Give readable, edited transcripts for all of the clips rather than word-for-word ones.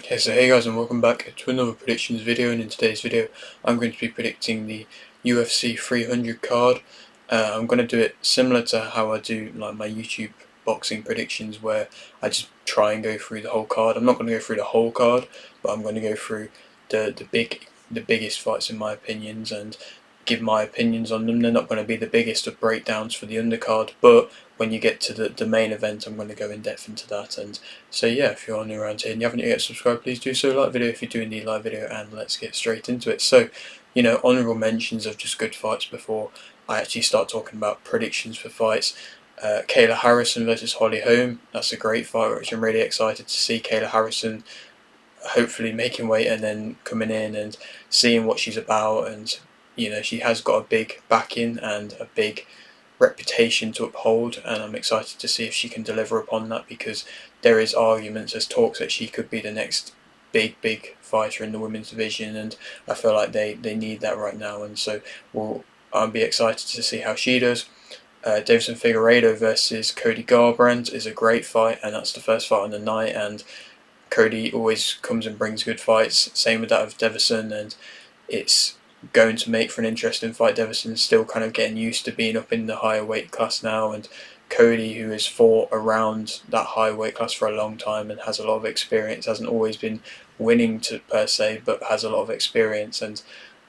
Okay, so hey guys, and welcome back to another predictions video. And in today's video I'm going to be predicting the UFC 300 card. I'm going to do it similar to how I do like my YouTube boxing predictions, where I just try and go through the whole card. I'm not going to go through the whole card, but I'm going to go through the biggest fights in my opinions and give my opinions on them. They're not going to be the biggest of breakdowns for the undercard, but when you get to the main event, I'm going to go in depth into that. And so yeah, if you're new around here and you haven't yet subscribed, please do so. Like the video if you do indeed like the video, and let's get straight into it. So, honourable mentions of just good fights before I actually start talking about predictions for fights. Kayla Harrison versus Holly Holm. That's a great fight, which I'm really excited to see. Kayla Harrison hopefully making weight and then coming in and seeing what she's about. And she has got a big backing and a big reputation to uphold, and I'm excited to see if she can deliver upon that, because there is arguments, there's talks that she could be the next big fighter in the women's division, and I feel like they need that right now. And so I'll be excited to see how she does. Davison Figueiredo versus Cody Garbrandt is a great fight, and that's the first fight on the night, and Cody always comes and brings good fights, same with that of Davison, and it's going to make for an interesting fight. Davison's still kind of getting used to being up in the higher weight class now, and Cody, who has fought around that high weight class for a long time and has a lot of experience, hasn't always been winning per se, but has a lot of experience. And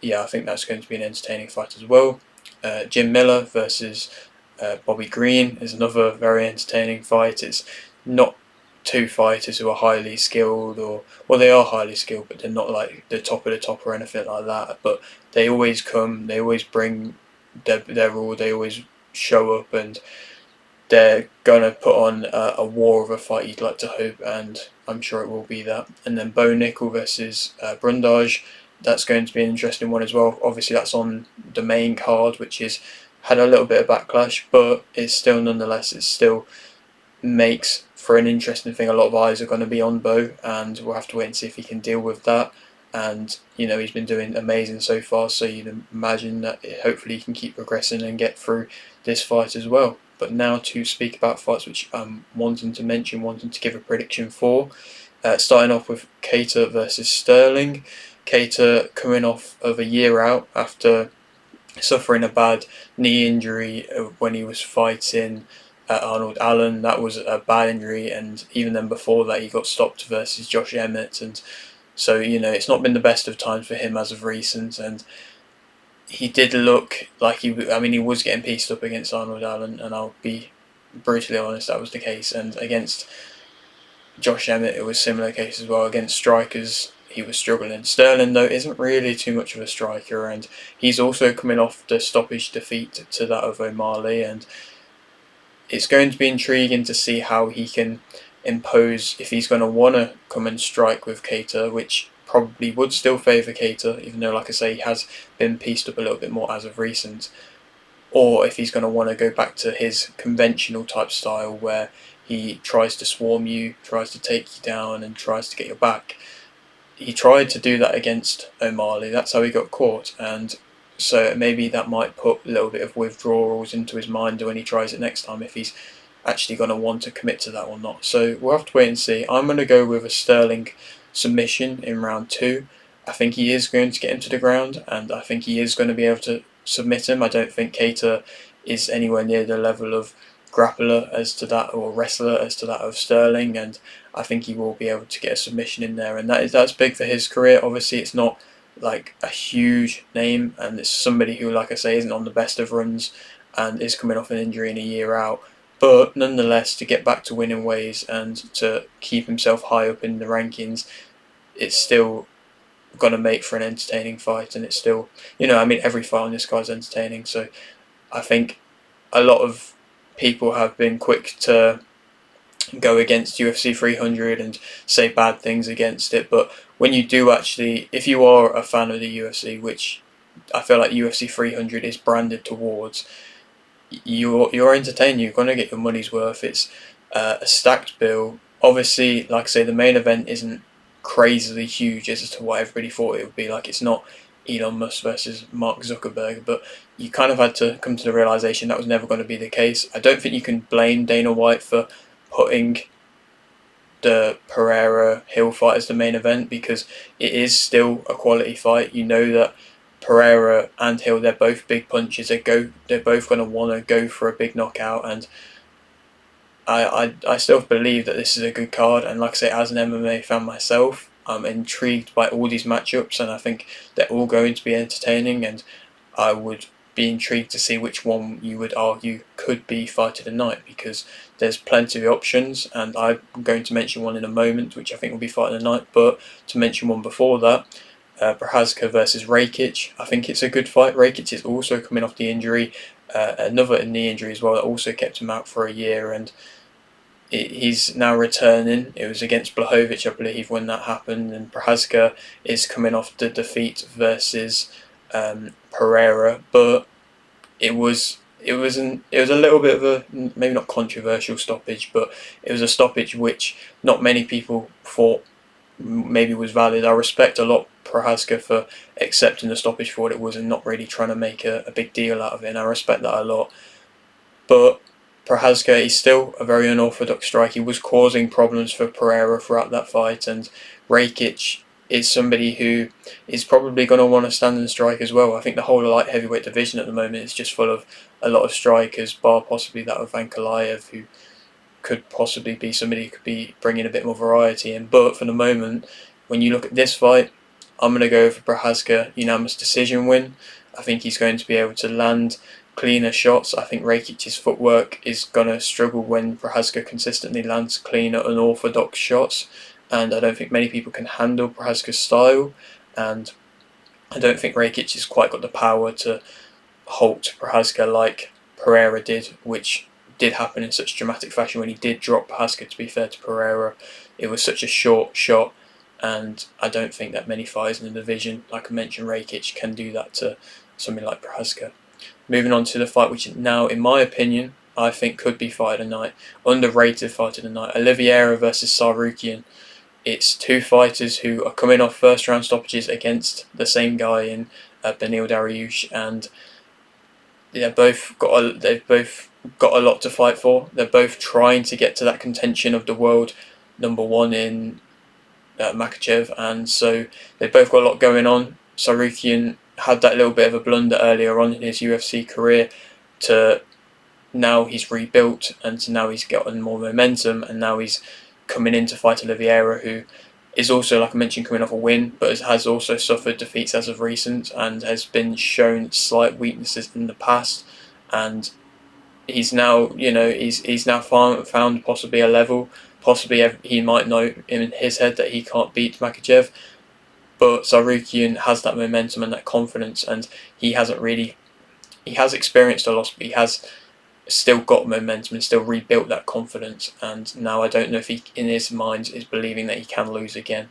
yeah, I think that's going to be an entertaining fight as well. Jim Miller versus Bobby Green is another very entertaining fight. It's not two fighters who are highly skilled, or well, they are highly skilled, but they're not like the top of the top or anything like that. But they always come, they always bring their all, they always show up, and they're gonna put on a war of a fight, you'd like to hope, and I'm sure it will be that. And then Bo Nickel versus Brundage, that's going to be an interesting one as well. Obviously, that's on the main card, which is had a little bit of backlash, but it's still nonetheless, it still makes for an interesting thing. A lot of eyes are going to be on Bo, and we'll have to wait and see if he can deal with that. And he's been doing amazing so far, so you'd imagine that hopefully he can keep progressing and get through this fight as well. But now to speak about fights which I'm wanting to mention, wanting to give a prediction for. Starting off with Kattar versus Sterling. Kattar coming off of a year out after suffering a bad knee injury when he was fighting Arnold Allen. That was a bad injury, and even then before that he got stopped versus Josh Emmett, and so it's not been the best of times for him as of recent. And he did look like he was getting pieced up against Arnold Allen, and I'll be brutally honest, that was the case. And against Josh Emmett it was a similar case as well. Against strikers he was struggling. Sterling, though, isn't really too much of a striker, and he's also coming off the stoppage defeat to that of O'Malley, and it's going to be intriguing to see how he can impose, if he's going to want to come and strike with Kattar, which probably would still favour Kattar, even though, like I say, he has been pieced up a little bit more as of recent, or if he's going to want to go back to his conventional type style where he tries to swarm you, tries to take you down, and tries to get your back. He tried to do that against O'Malley, that's how he got caught, and so maybe that might put a little bit of withdrawals into his mind when he tries it next time, if he's actually going to want to commit to that or not. So we'll have to wait and see. I'm going to go with a Sterling submission in round 2. I think he is going to get him to the ground, and I think he is going to be able to submit him. I don't think Kattar is anywhere near the level of grappler as to that, or wrestler as to that of Sterling, and I think he will be able to get a submission in there, and that's big for his career. Obviously, it's not like a huge name, and it's somebody who, like I say, isn't on the best of runs and is coming off an injury in a year out. But nonetheless, to get back to winning ways and to keep himself high up in the rankings, it's still going to make for an entertaining fight, and it's still, every fight on this guy's entertaining. So I think a lot of people have been quick to go against UFC 300 and say bad things against it, but when you do actually, if you are a fan of the UFC, which I feel like UFC 300 is branded towards, you're entertained, you're going to get your money's worth. It's a stacked bill. Obviously, like I say, the main event isn't crazily huge as to what everybody thought it would be. Like, it's not Elon Musk versus Mark Zuckerberg, but you kind of had to come to the realization that was never going to be the case. I don't think you can blame Dana White for putting the Pereira Hill fight as the main event, because it is still a quality fight. You know that Pereira and Hill, they're both big punches. They're both going to want to go for a big knockout, and I still believe that this is a good card. And like I say, as an MMA fan myself, I'm intrigued by all these matchups, and I think they're all going to be entertaining. And I would be intrigued to see which one you would argue could be fight of the night, because there's plenty of options, and I'm going to mention one in a moment which I think will be fight of the night. But to mention one before that, Prochazka versus Rakic, I think it's a good fight. Rakic is also coming off the injury, another knee injury as well, that also kept him out for a year, and he's now returning. It was against Blachowicz, I believe, when that happened, and Prochazka is coming off the defeat versus Pereira, but it was a little bit of a, maybe not controversial stoppage, but it was a stoppage which not many people thought maybe was valid. I respect a lot Prochazka for accepting the stoppage for what it was and not really trying to make a big deal out of it, and I respect that a lot. But Prochazka is still a very unorthodox striker. He was causing problems for Pereira throughout that fight, and Rakic is somebody who is probably going to want to stand and strike as well. I think the whole light heavyweight division at the moment is just full of a lot of strikers, bar possibly that of Ankalaev, who could possibly be somebody who could be bringing a bit more variety in. But for the moment, when you look at this fight, I'm going to go for Prochazka unanimous decision win. I think he's going to be able to land cleaner shots. I think Rakic's footwork is going to struggle when Prochazka consistently lands cleaner, unorthodox shots, and I don't think many people can handle Prochazka's style, and I don't think Rakic has quite got the power to halt Prochazka like Pereira did, which did happen in such dramatic fashion when he did drop Prochazka. To be fair to Pereira, it was such a short shot, and I don't think that many fighters in the division, like I mentioned, Rakic, can do that to something like Prochazka. Moving on to the fight which now, in my opinion, I think could be fight of the night, underrated fight of the night, Oliveira versus Tsarukyan. It's two fighters who are coming off first round stoppages against the same guy in Beneil Dariush, and they've both got a lot to fight for. They're both trying to get to that contention of the world number one in Makhachev, and so they've both got a lot going on. Tsarukyan had that little bit of a blunder earlier on in his UFC career, to now he's rebuilt, and to now he's gotten more momentum, and now he's coming in to fight Oliveira, who is also, like I mentioned, coming off a win, but has also suffered defeats as of recent and has been shown slight weaknesses in the past. And he's now, he's now found possibly a level. Possibly he might know in his head that he can't beat Makhachev, but Tsarukyan has that momentum and that confidence, and he has experienced a loss, but he has still got momentum and still rebuilt that confidence, and now I don't know if he in his mind is believing that he can lose again.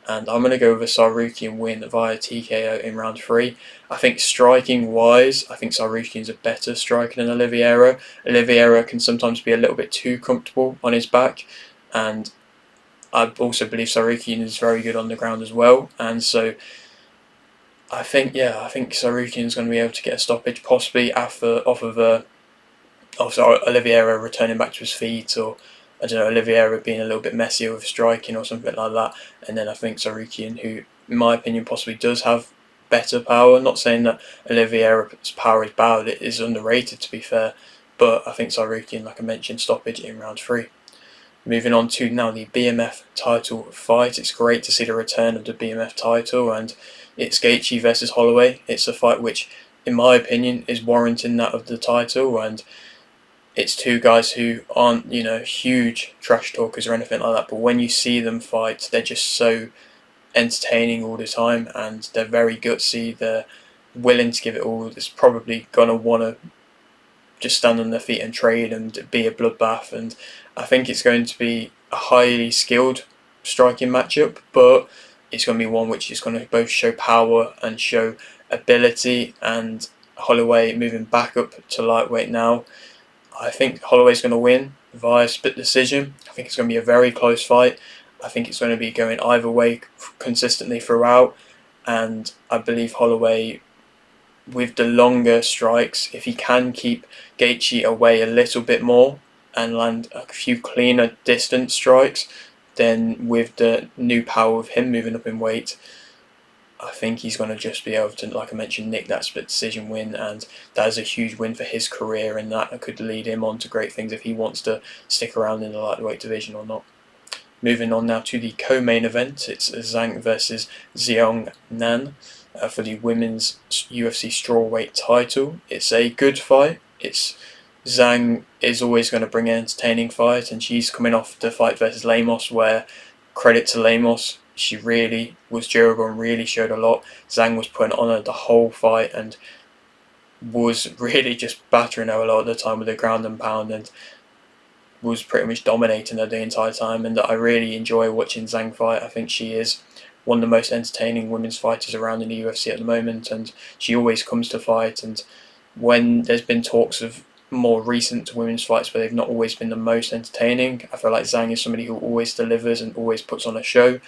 And I'm going to go with a Tsarukyan win via TKO in round 3. I think striking wise, I think Tsarukyan's a better striker than Oliveira. Oliveira can sometimes be a little bit too comfortable on his back, and I also believe Tsarukyan is very good on the ground as well, and so I think Tsarukyan's going to be able to get a stoppage, possibly off of Oliveira returning back to his feet, or I don't know, Oliveira being a little bit messier with striking or something like that. And then I think Tsarukyan, who in my opinion possibly does have better power, not saying that Oliveira's power is bad, it is underrated to be fair, but I think Tsarukyan, like I mentioned, stoppage in round 3. Moving on to now the BMF title fight. It's great to see the return of the BMF title, and it's Gaethje versus Holloway. It's a fight which, in my opinion, is warranting that of the title, and it's two guys who aren't, huge trash talkers or anything like that, but when you see them fight, they're just so entertaining all the time, and they're very gutsy, they're willing to give it all. It's probably going to want to just stand on their feet and trade and be a bloodbath, and I think it's going to be a highly skilled striking matchup, but it's going to be one which is going to both show power and show ability, and Holloway moving back up to lightweight now, I think Holloway's going to win via split decision. I think it's going to be a very close fight. I think it's going to be going either way consistently throughout, and I believe Holloway, with the longer strikes, if he can keep Gaethje away a little bit more and land a few cleaner distance strikes, then with the new power of him moving up in weight, I think he's going to just be able to, like I mentioned, nick that split decision win, and that is a huge win for his career, and that could lead him on to great things if he wants to stick around in the lightweight division or not. Moving on now to the co-main event, it's Zhang versus Xiong Nan for the women's UFC strawweight title. It's a good fight. Zhang is always going to bring an entertaining fight, and she's coming off the fight versus Lemos, where, credit to Lemos, she really was durable and really showed a lot. Zhang was putting on her the whole fight and was really just battering her a lot of the time with the ground and pound, and was pretty much dominating her the entire time. And I really enjoy watching Zhang fight. I think she is one of the most entertaining women's fighters around in the UFC at the moment, and she always comes to fight. And when there's been talks of more recent women's fights where they've not always been the most entertaining, I feel like Zhang is somebody who always delivers and always puts on a show,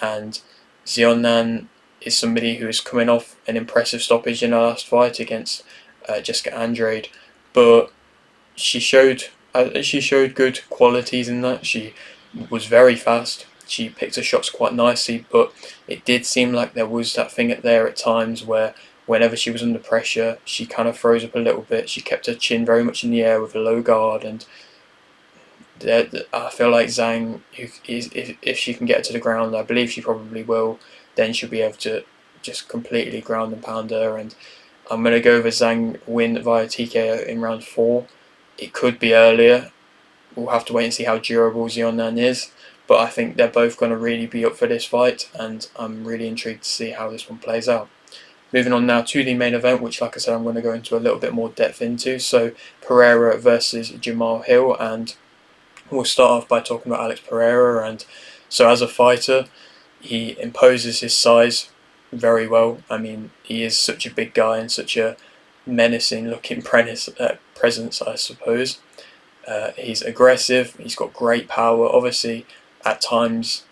and Xiaonan is somebody who is coming off an impressive stoppage in her last fight against Jessica Andrade, but she showed good qualities in that. She was very fast. She picked her shots quite nicely, but it did seem like there was that thing there at times where whenever she was under pressure, she kind of froze up a little bit. She kept her chin very much in the air with a low guard, and I feel like Zhang, if she can get to the ground, I believe she probably will, then she'll be able to just completely ground and pound her. And I'm going to go with Zhang win via TKO in round 4. It could be earlier. We'll have to wait and see how durable Xiaonan is. But I think they're both going to really be up for this fight, and I'm really intrigued to see how this one plays out. Moving on now to the main event, which, like I said, I'm going to go into a little bit more depth into. So Pereira versus Jamahal Hill, and we'll start off by talking about Alex Pereira. And so as a fighter, he imposes his size very well. I mean, he is such a big guy and such a menacing looking presence, I suppose. He's aggressive, he's got great power. Obviously, at times,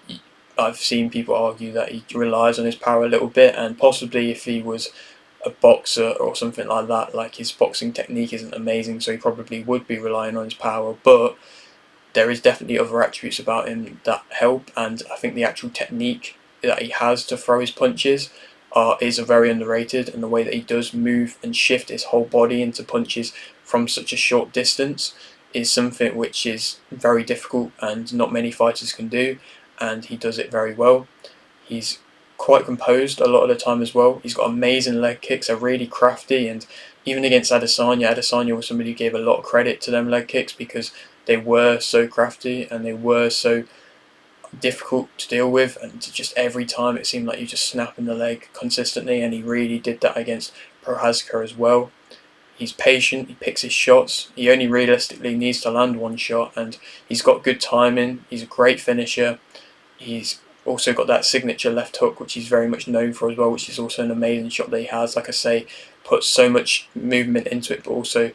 I've seen people argue that he relies on his power a little bit, and possibly if he was a boxer or something like that, like his boxing technique isn't amazing, so he probably would be relying on his power, but there is definitely other attributes about him that help, and I think the actual technique that he has to throw his punches is very underrated, and the way that he does move and shift his whole body into punches from such a short distance is something which is very difficult and not many fighters can do, and he does it very well. He's quite composed a lot of the time as well. He's got amazing leg kicks, they're really crafty, and even against Adesanya was somebody who gave a lot of credit to them leg kicks because they were so crafty and they were so difficult to deal with, and just every time it seemed like you just snapping the leg consistently, and he really did that against Prochazka as well. He's patient, he picks his shots, he only realistically needs to land one shot, and he's got good timing, he's a great finisher. He's also got that signature left hook, which he's very much known for as well, which is also an amazing shot that he has. Like I say, puts so much movement into it, but also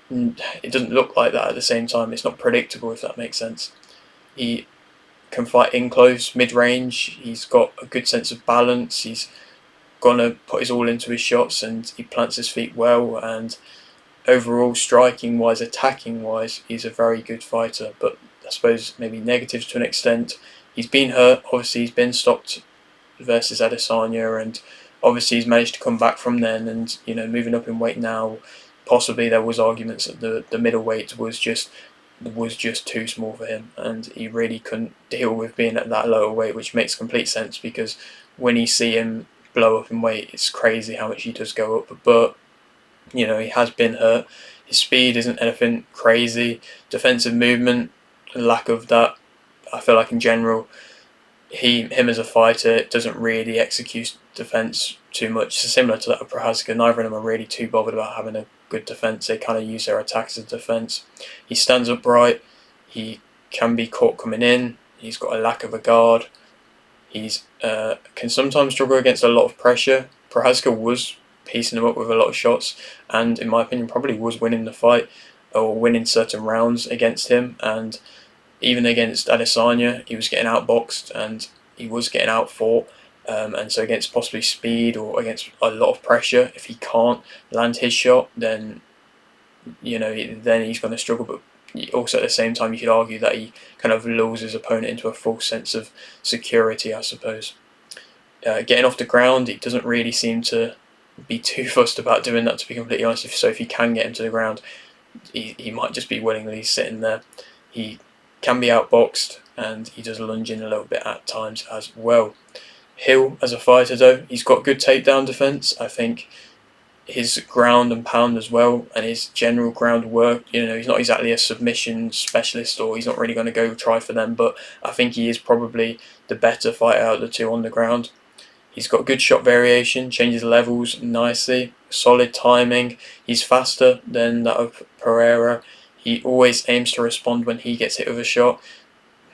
it doesn't look like that at the same time. It's not predictable, if that makes sense. He can fight in close, mid-range, he's got a good sense of balance, he's gonna put his all into his shots, and he plants his feet well, and overall striking wise, attacking wise, he's a very good fighter. But I suppose maybe negatives to an extent. He's been hurt, obviously he's been stopped versus Adesanya, and obviously he's managed to come back from then, and moving up in weight now, possibly there was arguments that the middleweight was just too small for him, and he really couldn't deal with being at that lower weight, which makes complete sense because when you see him blow up in weight, it's crazy how much he does go up. But he has been hurt. His speed isn't anything crazy. Defensive movement, lack of that. I feel like in general, him as a fighter doesn't really execute defense too much. So similar to that of Prochazka, neither of them are really too bothered about having a good defense. They kind of use their attacks as defense. He stands upright. He can be caught coming in. He's got a lack of a guard. He's can sometimes struggle against a lot of pressure. Prochazka was piecing him up with a lot of shots, and in my opinion probably was winning the fight or winning certain rounds against him. And even against Adesanya, he was getting outboxed and he was getting outfought. And so against possibly speed or against a lot of pressure, if he can't land his shot, then then he's going to struggle. But also at the same time you could argue that he kind of lulls his opponent into a false sense of security, I suppose. Getting off the ground, he doesn't really seem to be too fussed about doing that, to be completely honest. So if you can get him to the ground, he might just be willingly sitting there. He can be outboxed, and he does lunge in a little bit at times as well. Hill, as a fighter though, he's got good takedown defense. I think his ground and pound as well, and his general ground work, he's not exactly a submission specialist, or he's not really going to go try for them, but I think he is probably the better fighter out of the two on the ground. He's got good shot variation, changes levels nicely, solid timing. He's faster than that of Pereira. He always aims to respond when he gets hit with a shot.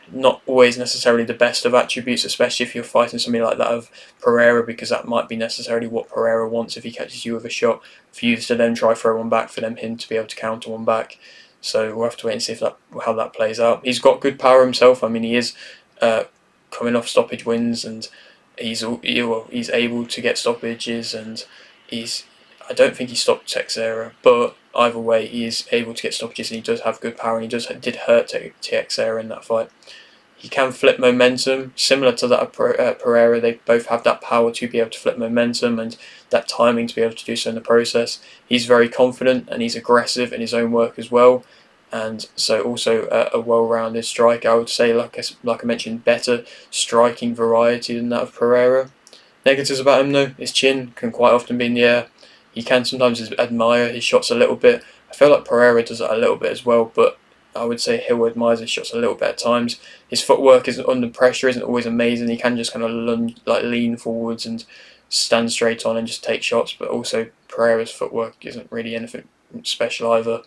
Not always necessarily the best of attributes, especially if you're fighting somebody like that of Pereira, because that might be necessarily what Pereira wants if he catches you with a shot, for you to then try throw one back, for him to be able to counter one back. So we'll have to wait and see how that plays out. He's got good power himself. I mean, he is coming off stoppage wins, and he's able to get stoppages, and I don't think he stopped Teixeira, but either way he is able to get stoppages, and he does have good power, and he did hurt Teixeira in that fight. He can flip momentum, similar to that of Pereira. They both have that power to be able to flip momentum and that timing to be able to do so in the process. He's very confident, and he's aggressive in his own work as well, and so also a well-rounded striker. I would say, like I mentioned, better striking variety than that of Pereira. Negatives about him though, his chin can quite often be in the air. He can sometimes admire his shots a little bit. I feel like Pereira does that a little bit as well, but I would say Hill admires his shots a little bit at times. His footwork isn't under pressure, isn't always amazing. He can just kind of lean forwards and stand straight on and just take shots, but also Pereira's footwork isn't really anything special either.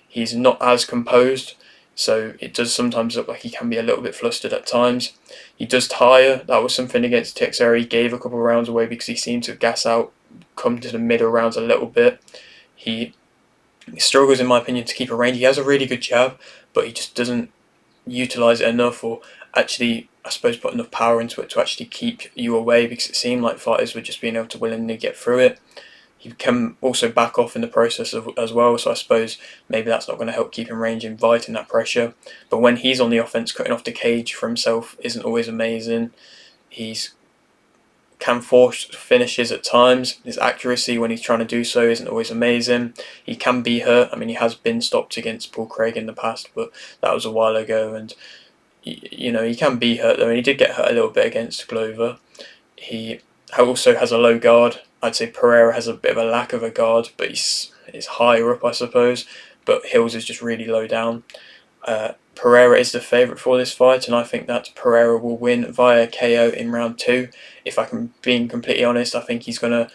He's not as composed, so it does sometimes look like he can be a little bit flustered at times. He does tire. That was something against Teixeira. He gave a couple of rounds away because he seemed to gas out, come to the middle rounds a little bit. He struggles, in my opinion, to keep a range. He has a really good jab, but he just doesn't utilise it enough, or actually, I suppose, put enough power into it to actually keep you away, because it seemed like fighters were just being able to willingly get through it. He can also back off in the process as well, so I suppose maybe that's not going to help keep him range, inviting that pressure. But when he's on the offense, cutting off the cage for himself isn't always amazing. He's can force finishes at times. His accuracy when he's trying to do so isn't always amazing. He can be hurt. I mean, he has been stopped against Paul Craig in the past, but that was a while ago, and he can be hurt though, and he did get hurt a little bit against Glover. He also has a low guard. I'd say Pereira has a bit of a lack of a guard, but he's higher up, I suppose. But Hills is just really low down. Pereira is the favourite for this fight, and I think that Pereira will win via KO in round 2. If I can be completely honest, I think he's going to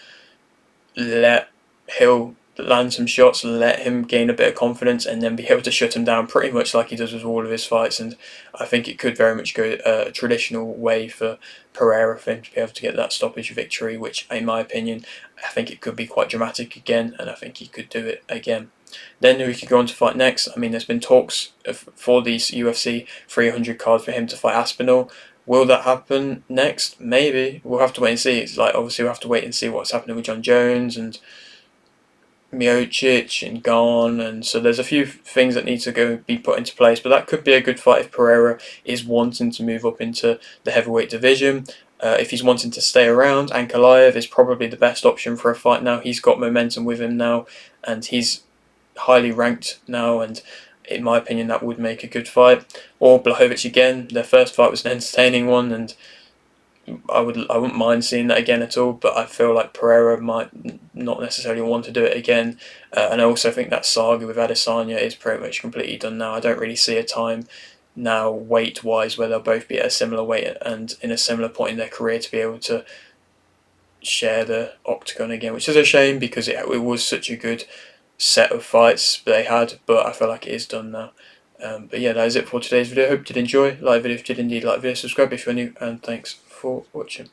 let Hill land some shots, let him gain a bit of confidence, and then be able to shut him down pretty much like he does with all of his fights. And I think it could very much go a traditional way for Pereira, for him to be able to get that stoppage victory, which in my opinion, I think it could be quite dramatic again, and I think he could do it again. Then we could go on to fight next. I mean, there's been talks for these UFC 300 cards for him to fight Aspinall. Will that happen next? Maybe. We'll have to wait and see. It's like, obviously we'll have to wait and see what's happening with Jon Jones and Miocic and Gane, and so there's a few things that need to be put into place, but that could be a good fight if Pereira is wanting to move up into the heavyweight division. If he's wanting to stay around, Ankalaev is probably the best option for a fight now. He's got momentum with him now, and he's highly ranked now, and in my opinion that would make a good fight. Or Blachowicz again. Their first fight was an entertaining one, and I wouldn't mind seeing that again at all, but I feel like Pereira might not necessarily want to do it again, and I also think that saga with Adesanya is pretty much completely done now. I don't really see a time now weight wise where they'll both be at a similar weight and in a similar point in their career to be able to share the octagon again, which is a shame because it was such a good set of fights they had, but I feel like it is done now. But yeah, that is it for today's video. Hope you did enjoy. Like the video if you did indeed like the video, subscribe if you're new, and thanks for watching.